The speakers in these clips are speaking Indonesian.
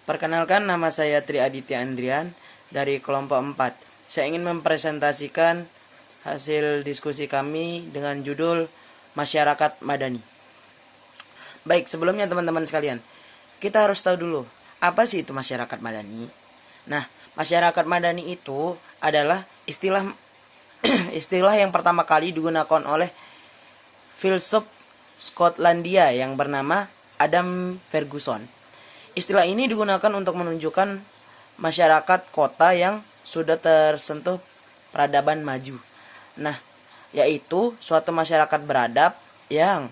Perkenalkan, nama saya Tri Aditya Andrian dari kelompok 4. Saya ingin mempresentasikan hasil diskusi kami dengan judul Masyarakat Madani. Baik, sebelumnya teman-teman sekalian, kita harus tahu dulu, apa sih itu masyarakat madani? Nah, masyarakat madani itu adalah istilah istilah yang pertama kali digunakan oleh filsuf Skotlandia yang bernama Adam Ferguson. Istilah ini digunakan untuk menunjukkan masyarakat kota yang sudah tersentuh peradaban maju. Nah, yaitu suatu masyarakat beradab yang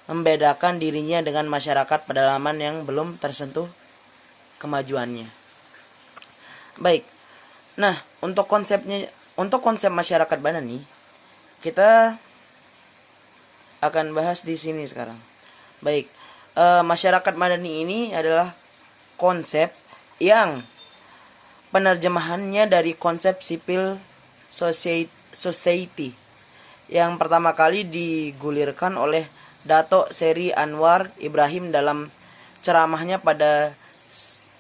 membedakan dirinya dengan masyarakat pedalaman yang belum tersentuh kemajuannya. Baik. Nah, untuk konsep masyarakat madani, kita akan bahas di sini sekarang. Baik. Masyarakat madani ini adalah konsep yang penerjemahannya dari konsep civil society yang pertama kali digulirkan oleh Dato' Seri Anwar Ibrahim dalam ceramahnya pada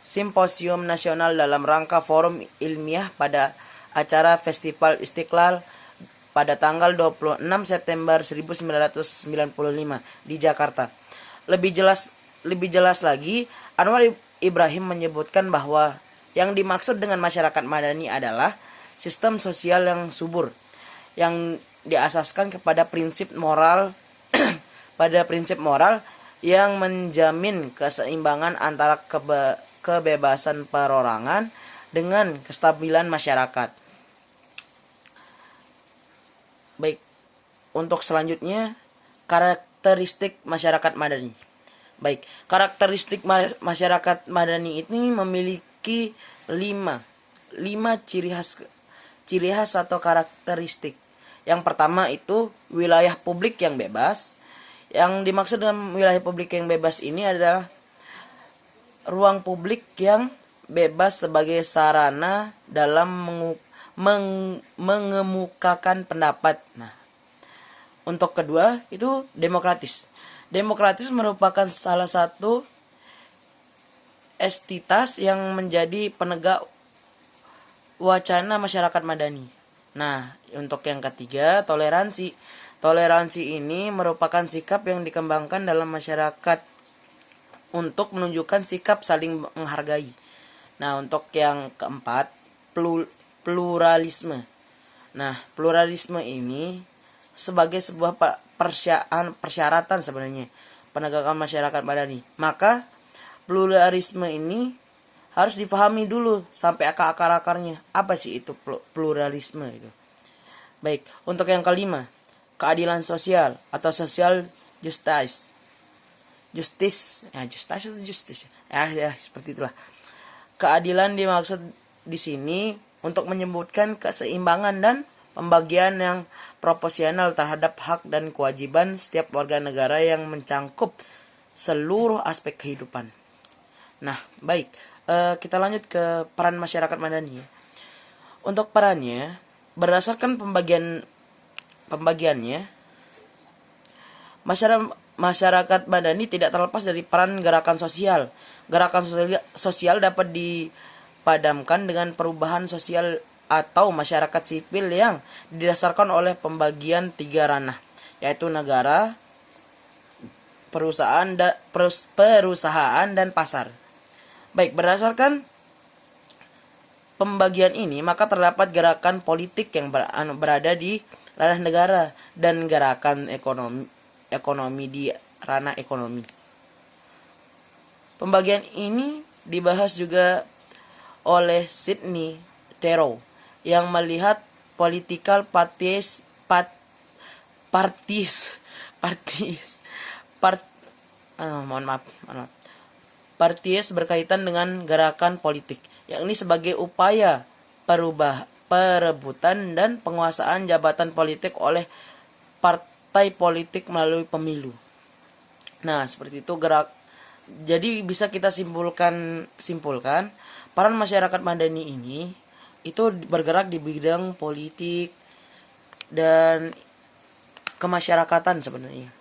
Simposium Nasional dalam rangka Forum Ilmiah pada acara Festival Istiqlal pada tanggal 26 September 1995 di Jakarta. Lebih jelas lagi, Anwar Ibrahim menyebutkan bahwa yang dimaksud dengan masyarakat madani adalah sistem sosial yang subur, yang diasaskan kepada prinsip moral yang menjamin keseimbangan antara kebebasan perorangan dengan kestabilan masyarakat. Baik, untuk selanjutnya karakteristik masyarakat madani. Baik, karakteristik masyarakat madani ini memiliki lima ciri khas atau karakteristik. Yang pertama itu wilayah publik yang bebas. Yang dimaksud dengan wilayah publik yang bebas ini adalah ruang publik yang bebas sebagai sarana dalam mengemukakan pendapat. Nah, untuk kedua itu demokratis. Demokratis merupakan salah satu entitas yang menjadi penegak wacana masyarakat madani. Nah, untuk yang ketiga, toleransi. Toleransi ini merupakan sikap yang dikembangkan dalam masyarakat untuk menunjukkan sikap saling menghargai. Nah, untuk yang keempat, pluralisme. Nah, pluralisme ini sebagai sebuah persyaratan sebenarnya penegakan masyarakat madani. Maka pluralisme ini harus dipahami dulu sampai akar-akarnya. Apa sih itu pluralisme itu? Baik, untuk yang kelima, keadilan sosial atau social justice. Justice ya, seperti itulah. Keadilan dimaksud di sini untuk menyebutkan keseimbangan dan pembagian yang proporsional terhadap hak dan kewajiban setiap warga negara yang mencangkup seluruh aspek kehidupan. Nah, baik, kita lanjut ke peran masyarakat madani. Untuk perannya, berdasarkan pembagiannya, masyarakat madani tidak terlepas dari peran gerakan sosial. Gerakan sosial dapat dipadamkan dengan perubahan sosial atau masyarakat sipil yang didasarkan oleh pembagian tiga ranah, yaitu negara, perusahaan dan pasar. Baik, berdasarkan pembagian ini, maka terdapat gerakan politik yang berada di ranah negara dan gerakan ekonomi di ranah ekonomi. Pembagian ini dibahas juga oleh Sidney Thoreau yang melihat political parties berkaitan dengan gerakan politik, yakni sebagai upaya perebutan dan penguasaan jabatan politik oleh partai politik melalui pemilu. Nah, seperti itu jadi bisa kita simpulkan peran masyarakat madani ini itu bergerak di bidang politik dan kemasyarakatan sebenarnya.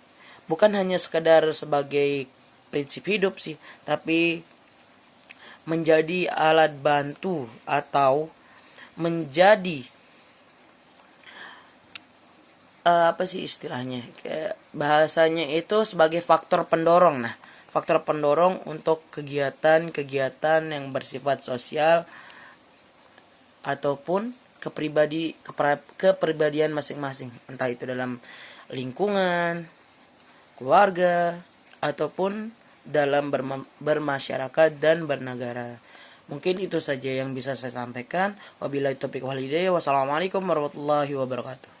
Bukan hanya sekedar sebagai prinsip hidup sih, tapi menjadi alat bantu atau menjadi apa sih istilahnya, kayak bahasanya itu sebagai faktor pendorong. Nah, faktor pendorong untuk kegiatan-kegiatan yang bersifat sosial ataupun kepribadian masing-masing, entah itu dalam lingkungan, keluarga, ataupun dalam bermasyarakat dan bernegara. Mungkin itu saja yang bisa saya sampaikan. Wabillahi taufiq wal hidayah. Wassalamualaikum warahmatullahi wabarakatuh.